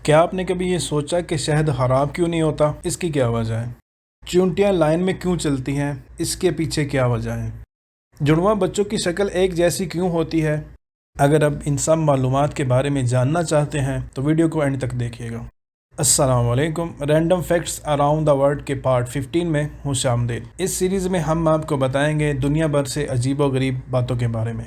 کیا آپ نے کبھی یہ سوچا کہ شہد خراب کیوں نہیں ہوتا؟ اس کی کیا وجہ ہے؟ چونٹیاں لائن میں کیوں چلتی ہیں؟ اس کے پیچھے کیا وجہ ہے؟ جڑواں بچوں کی شکل ایک جیسی کیوں ہوتی ہے؟ اگر اب ان سب معلومات کے بارے میں جاننا چاہتے ہیں تو ویڈیو کو اینڈ تک دیکھیے گا۔ السلام علیکم، random facts around the world کے پارٹ 15 میں خوش آمدید۔ اس سیریز میں ہم آپ کو بتائیں گے دنیا بھر سے عجیب و غریب باتوں کے بارے میں۔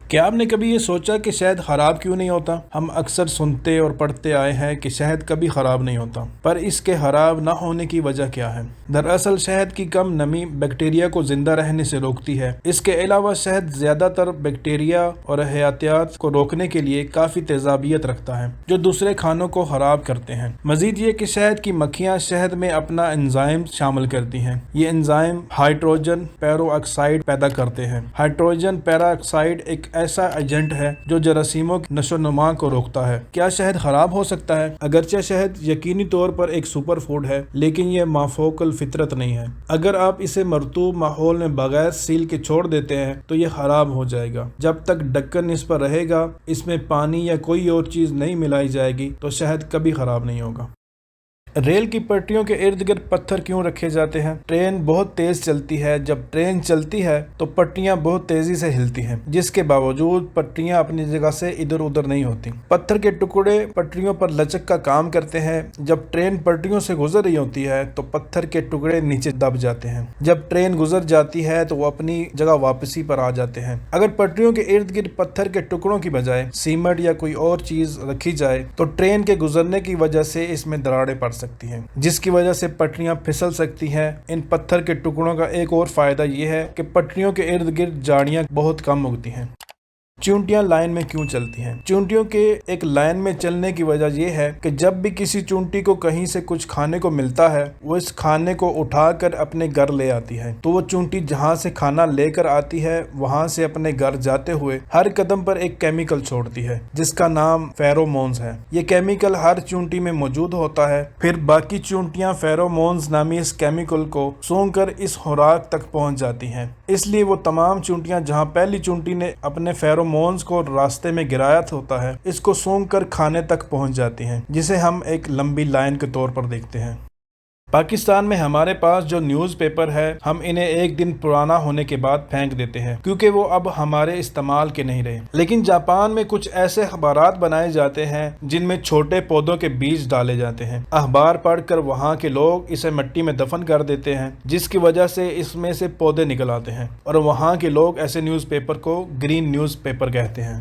کیا آپ نے کبھی یہ سوچا کہ شہد خراب کیوں نہیں ہوتا؟ ہم اکثر سنتے اور پڑھتے آئے ہیں کہ شہد کبھی خراب نہیں ہوتا، پر اس کے خراب نہ ہونے کی وجہ کیا ہے؟ دراصل شہد کی کم نمی بیکٹیریا کو زندہ رہنے سے روکتی ہے۔ اس کے علاوہ شہد زیادہ تر بیکٹیریا اور حیاتیات کو روکنے کے لیے کافی تیزابیت رکھتا ہے جو دوسرے کھانوں کو خراب کرتے ہیں۔ مزید یہ کہ شہد کی مکھیاں شہد میں اپنا انزائم شامل کرتی ہیں۔ یہ انزائم ہائیڈروجن پیرو آکسائڈ پیدا کرتے ہیں۔ ہائیڈروجن پیرا آکسائڈ ایک ایسا ایجنٹ ہے جو جراثیموں کی نشو و نما کو روکتا ہے۔ کیا شہد خراب ہو سکتا ہے؟ اگرچہ شہد یقینی طور پر ایک سپر فوڈ ہے، لیکن یہ مافوق الفطرت نہیں ہے۔ اگر آپ اسے مرطوب ماحول میں بغیر سیل کے چھوڑ دیتے ہیں تو یہ خراب ہو جائے گا۔ جب تک ڈھکن اس پر رہے گا، اس میں پانی یا کوئی اور چیز نہیں ملائی جائے گی تو شہد کبھی خراب نہیں ہوگا۔ ریل کی پٹریوں کے ارد گرد پتھر کیوں رکھے جاتے ہیں؟ ٹرین بہت تیز چلتی ہے۔ جب ٹرین چلتی ہے تو پٹریاں بہت تیزی سے ہلتی ہیں، جس کے باوجود پٹریاں اپنی جگہ سے ادھر ادھر نہیں ہوتی۔ پتھر کے ٹکڑے پٹریوں پر لچک کا کام کرتے ہیں۔ جب ٹرین پٹریوں سے گزر رہی ہوتی ہے تو پتھر کے ٹکڑے نیچے دب جاتے ہیں۔ جب ٹرین گزر جاتی ہے تو وہ اپنی جگہ واپسی پر آ جاتے ہیں۔ اگر پٹریوں کے ارد گرد پتھر کے ٹکڑوں کی بجائے سیمنٹ یا کوئی اور چیز رکھی جائے تو ٹرین کے گزرنے کی وجہ سے اس میں دراڑیں پڑ سکتی ہیں، جس کی وجہ سے پٹریاں پھسل سکتی ہیں۔ ان پتھر کے ٹکڑوں کا ایک اور فائدہ یہ ہے کہ پٹریوں کے ارد گرد جھاڑیاں بہت کم اگتی ہیں۔ چونٹیاں لائن میں کیوں چلتی ہیں؟ چونٹیوں کے ایک لائن میں چلنے کی وجہ یہ ہے کہ جب بھی کسی چونٹی کو کہیں سے کچھ کھانے کو ملتا ہے، وہ اس کھانے کو اٹھا کر اپنے گھر لے آتی ہے۔ تو وہ چونٹی جہاں سے کھانا لے کر آتی ہے، وہاں سے اپنے گھر جاتے ہوئے ہر قدم پر ایک کیمیکل چھوڑتی ہے جس کا نام فیرومونز ہے۔ یہ کیمیکل ہر چونٹی میں موجود ہوتا ہے۔ پھر باقی چونٹیاں فیرومونز نامی اس کیمیکل کو سونگھ کر اس خوراک تک پہنچ جاتی ہیں۔ اس لیے وہ تمام چونٹیاں جہاں پہلی چونٹی نے اپنے فیرومونز کو راستے میں گرایا ہوتا ہے، اس کو سونگھ کر کھانے تک پہنچ جاتی ہیں، جسے ہم ایک لمبی لائن کے طور پر دیکھتے ہیں۔ پاکستان میں ہمارے پاس جو نیوز پیپر ہے، ہم انہیں ایک دن پرانا ہونے کے بعد پھینک دیتے ہیں کیونکہ وہ اب ہمارے استعمال کے نہیں رہے۔ لیکن جاپان میں کچھ ایسے اخبارات بنائے جاتے ہیں جن میں چھوٹے پودوں کے بیج ڈالے جاتے ہیں۔ اخبار پڑھ کر وہاں کے لوگ اسے مٹی میں دفن کر دیتے ہیں، جس کی وجہ سے اس میں سے پودے نکل آتے ہیں، اور وہاں کے لوگ ایسے نیوز پیپر کو گرین نیوز پیپر کہتے ہیں۔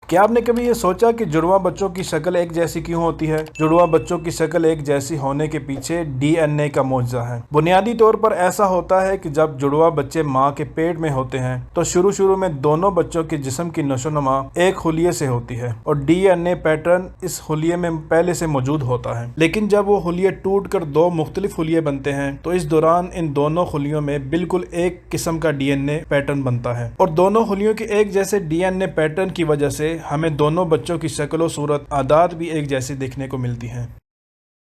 کیا آپ نے کبھی یہ سوچا کہ جڑواں بچوں کی شکل ایک جیسی کیوں ہوتی ہے؟ جڑواں بچوں کی شکل ایک جیسی ہونے کے پیچھے ڈی این اے کا معجزہ ہے۔ بنیادی طور پر ایسا ہوتا ہے کہ جب جڑواں بچے ماں کے پیٹ میں ہوتے ہیں تو شروع میں دونوں بچوں کے جسم کی نشو و نما ایک خلیے سے ہوتی ہے اور ڈی این اے پیٹرن اس خلیے میں پہلے سے موجود ہوتا ہے۔ لیکن جب وہ خلیے ٹوٹ کر دو مختلف خلیے بنتے ہیں تو اس دوران ان دونوں خلیوں میں بالکل ایک قسم کا ڈی این اے پیٹرن بنتا ہے، اور دونوں خلیوں کے ایک جیسے ڈی این اے پیٹرن کی وجہ سے ہمیں دونوں بچوں کی شکل و صورت عادات بھی ایک جیسی دیکھنے کو ملتی ہیں۔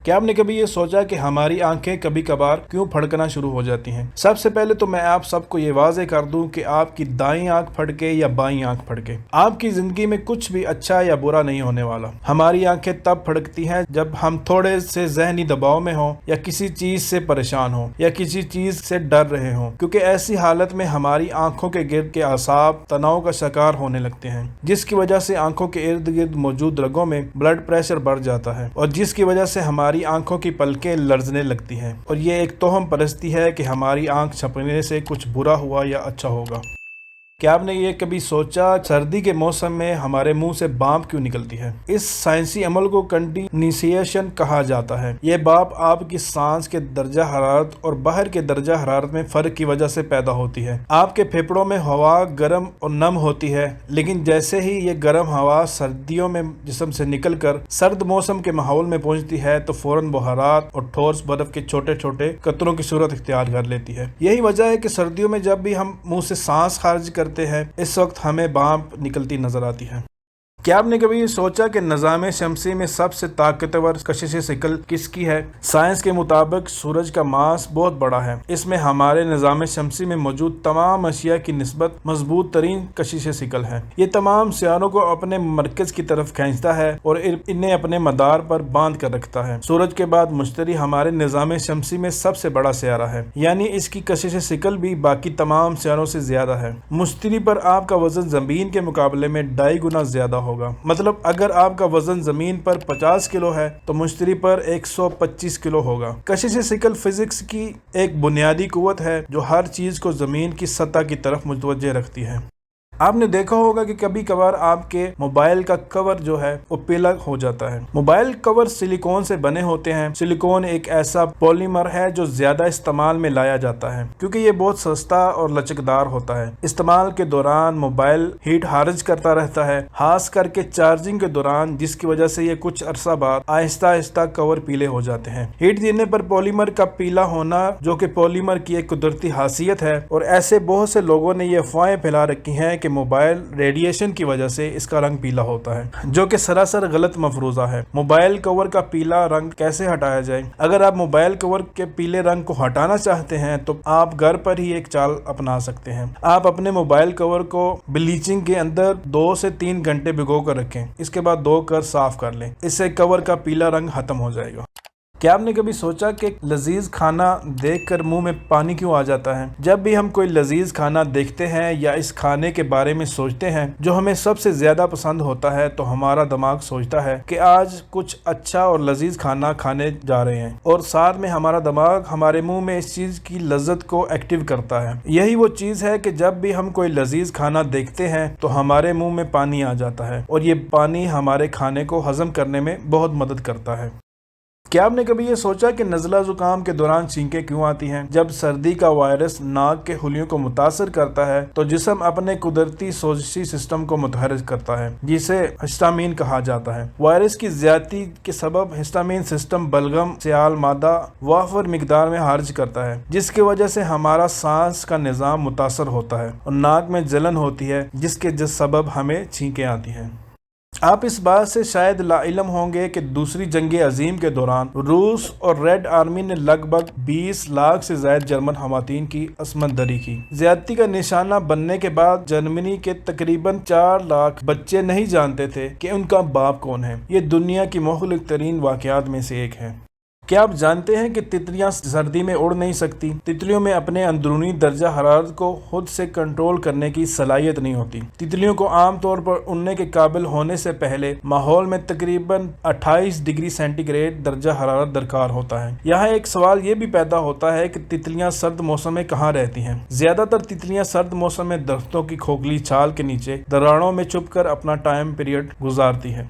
کیا آپ نے کبھی یہ سوچا کہ ہماری آنکھیں کبھی کبھار کیوں پھڑکنا شروع ہو جاتی ہیں؟ سب سے پہلے تو میں آپ سب کو یہ واضح کر دوں کہ آپ کی دائیں آنکھ پھڑکے یا بائیں آنکھ پھڑکے، آپ کی زندگی میں کچھ بھی اچھا یا برا نہیں ہونے والا۔ ہماری آنکھیں تب پھڑکتی ہیں جب ہم تھوڑے سے ذہنی دباؤ میں ہوں، یا کسی چیز سے پریشان ہوں، یا کسی چیز سے ڈر رہے ہوں، کیونکہ ایسی حالت میں ہماری آنکھوں کے گرد کے اعصاب تناؤ کا شکار ہونے لگتے ہیں، جس کی وجہ سے آنکھوں کے ارد گرد موجود رگوں میں بلڈ پریشر بڑھ جاتا ہے، اور جس کی وجہ سے ہماری آنکھوں کی پلکیں لرزنے لگتی ہیں، اور یہ ایک توہم پرستی ہے کہ ہماری آنکھ چھپنے سے کچھ برا ہوا یا اچھا ہوگا۔ کیا آپ نے یہ کبھی سوچا سردی کے موسم میں ہمارے منہ سے بھاپ کیوں نکلتی ہے؟ اس سائنسی عمل کو کنڈینسیشن کہا جاتا ہے۔ یہ بھاپ آپ کی سانس کے درجہ حرارت اور باہر کے درجہ حرارت میں فرق کی وجہ سے پیدا ہوتی ہے۔ آپ کے پھیپھڑوں میں ہوا گرم اور نم ہوتی ہے، لیکن جیسے ہی یہ گرم ہوا سردیوں میں جسم سے نکل کر سرد موسم کے ماحول میں پہنچتی ہے تو فوراً بخارات اور ٹھوس برف کے چھوٹے چھوٹے قطروں کی صورت اختیار کر لیتی ہے۔ یہی وجہ ہے کہ سردیوں میں جب بھی ہم منہ سے سانس خارج کرتے ہیں، اس وقت ہمیں بھاپ نکلتی نظر آتی ہے۔ کیا آپ نے کبھی یہ سوچا کہ نظام شمسی میں سب سے طاقتور کشش ثقل کس کی ہے؟ سائنس کے مطابق سورج کا ماس بہت بڑا ہے۔ اس میں ہمارے نظام شمسی میں موجود تمام اشیاء کی نسبت مضبوط ترین کشش ثقل ہے۔ یہ تمام سیاروں کو اپنے مرکز کی طرف کھینچتا ہے اور انہیں اپنے مدار پر باندھ کر رکھتا ہے۔ سورج کے بعد مشتری ہمارے نظام شمسی میں سب سے بڑا سیارہ ہے، یعنی اس کی کشش ثقل بھی باقی تمام سیاروں سے زیادہ ہے۔ مشتری پر آپ کا وزن زمین کے مقابلے میں 2.5 گنا زیادہ ہوگا۔ مطلب اگر آپ کا وزن زمین پر 50 کلو ہے تو مشتری پر 125 کلو ہوگا۔ کشش ثقل فزکس کی ایک بنیادی قوت ہے جو ہر چیز کو زمین کی سطح کی طرف متوجہ رکھتی ہے۔ آپ نے دیکھا ہوگا کہ کبھی کبھار آپ کے موبائل کا کور جو ہے وہ پیلا ہو جاتا ہے۔ موبائل کور سلیکون سے بنے ہوتے ہیں۔ سلیکون ایک ایسا پولیمر ہے جو زیادہ استعمال میں لایا جاتا ہے کیونکہ یہ بہت سستا اور لچکدار ہوتا ہے۔ استعمال کے دوران موبائل ہیٹ خارج کرتا رہتا ہے، خاص کر کے چارجنگ کے دوران، جس کی وجہ سے یہ کچھ عرصہ بعد آہستہ آہستہ کور پیلے ہو جاتے ہیں۔ ہیٹ دینے پر پولیمر کا پیلا ہونا، جو کہ پولیمر کی ایک قدرتی خاصیت ہے، اور ایسے بہت سے لوگوں نے یہ افواہیں پھیلا رکھی ہیں کہ موبائل ریڈیشن کی وجہ سے اس کا رنگ پیلا ہوتا ہے، جو کہ سراسر غلط مفروضہ ہے۔ موبائل کور کا پیلا رنگ کیسے ہٹایا جائے؟ اگر آپ موبائل کور کے پیلے رنگ کو ہٹانا چاہتے ہیں تو آپ گھر پر ہی ایک چال اپنا سکتے ہیں۔ آپ اپنے موبائل کور کو بلیچنگ کے اندر 2 سے 3 گھنٹے بھگو کر رکھیں، اس کے بعد دھو کر صاف کر لیں، اس سے کور کا پیلا رنگ ختم ہو جائے گا۔ کیا آپ نے کبھی سوچا کہ لذیذ کھانا دیکھ کر منہ میں پانی کیوں آ جاتا ہے؟ جب بھی ہم کوئی لذیذ کھانا دیکھتے ہیں یا اس کھانے کے بارے میں سوچتے ہیں جو ہمیں سب سے زیادہ پسند ہوتا ہے تو ہمارا دماغ سوچتا ہے کہ آج کچھ اچھا اور لذیذ کھانا کھانے جا رہے ہیں، اور ساتھ میں ہمارا دماغ ہمارے منہ میں اس چیز کی لذت کو ایکٹیو کرتا ہے۔ یہی وہ چیز ہے کہ جب بھی ہم کوئی لذیذ کھانا دیکھتے ہیں تو ہمارے منہ میں پانی آ جاتا ہے، اور یہ پانی ہمارے کھانے کو ہضم کرنے میں بہت مدد کرتا ہے۔ کیا آپ نے کبھی یہ سوچا کہ نزلہ زکام کے دوران چھینکیں کیوں آتی ہیں؟ جب سردی کا وائرس ناک کے خلیوں کو متاثر کرتا ہے تو جسم اپنے قدرتی سوزشی سسٹم کو متحرک کرتا ہے، جسے ہسٹامین کہا جاتا ہے۔ وائرس کی زیادتی کے سبب ہسٹامین سسٹم بلغم سیال مادہ وافر مقدار میں خارج کرتا ہے، جس کی وجہ سے ہمارا سانس کا نظام متاثر ہوتا ہے اور ناک میں جلن ہوتی ہے، جس کے سبب ہمیں چھینکیں آتی ہیں۔ آپ اس بات سے شاید لا علم ہوں گے کہ دوسری جنگ عظیم کے دوران روس اور ریڈ آرمی نے لگ بھگ 20 لاکھ سے زائد جرمن خواتین کی عصمت دری کی۔ زیادتی کا نشانہ بننے کے بعد جرمنی کے تقریباً 4 لاکھ بچے نہیں جانتے تھے کہ ان کا باپ کون ہے۔ یہ دنیا کی مہلک ترین واقعات میں سے ایک ہے۔ کیا آپ جانتے ہیں کہ تتلیاں سردی میں اڑ نہیں سکتی؟ تتلیوں میں اپنے اندرونی درجہ حرارت کو خود سے کنٹرول کرنے کی صلاحیت نہیں ہوتی۔ تتلیوں کو عام طور پر اڑنے کے قابل ہونے سے پہلے ماحول میں تقریباً 28 ڈگری سینٹی گریڈ درجہ حرارت درکار ہوتا ہے۔ یہاں ایک سوال یہ بھی پیدا ہوتا ہے کہ تتلیاں سرد موسم میں کہاں رہتی ہیں؟ زیادہ تر تتلیاں سرد موسم میں درختوں کی کھوکھلی چھال کے نیچے دراڑوں میں چھپ کر اپنا ٹائم پیریڈ گزارتی ہیں۔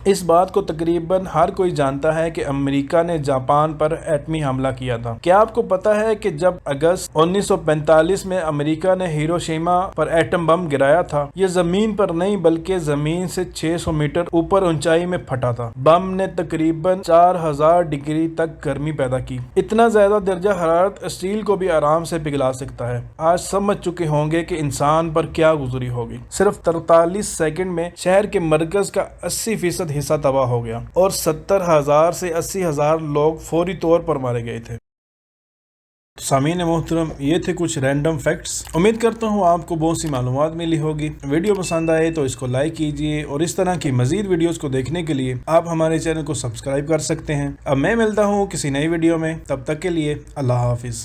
اس بات کو تقریباً ہر کوئی جانتا ہے کہ امریکہ نے جاپان پر ایٹمی حملہ کیا تھا۔ کیا آپ کو پتا ہے کہ جب اگست 1945 میں امریکہ نے ہیروشیما پر ایٹم بم گرایا تھا، یہ زمین پر نہیں بلکہ زمین سے 600 میٹر اوپر اونچائی میں پھٹا تھا۔ بم نے تقریباً 4000 ڈگری تک گرمی پیدا کی۔ اتنا زیادہ درجہ حرارت اسٹیل کو بھی آرام سے پگھلا سکتا ہے۔ آج سمجھ چکے ہوں گے کہ انسان پر کیا گزری ہوگی۔ صرف 43 سیکنڈ میں شہر کے مرکز کا 80% حصہ تباہ ہو گیا اور 70,000 سے 80,000 لوگ فوری طور پر مارے گئے تھے۔ سامعین محترم، یہ تھے کچھ رینڈم فیکٹس۔ امید کرتا ہوں آپ کو بہت سی معلومات ملی ہوگی۔ ویڈیو پسند آئے تو اس کو لائک کیجئے، اور اس طرح کی مزید ویڈیوز کو دیکھنے کے لیے آپ ہمارے چینل کو سبسکرائب کر سکتے ہیں۔ اب میں ملتا ہوں کسی نئی ویڈیو میں، تب تک کے لیے اللہ حافظ۔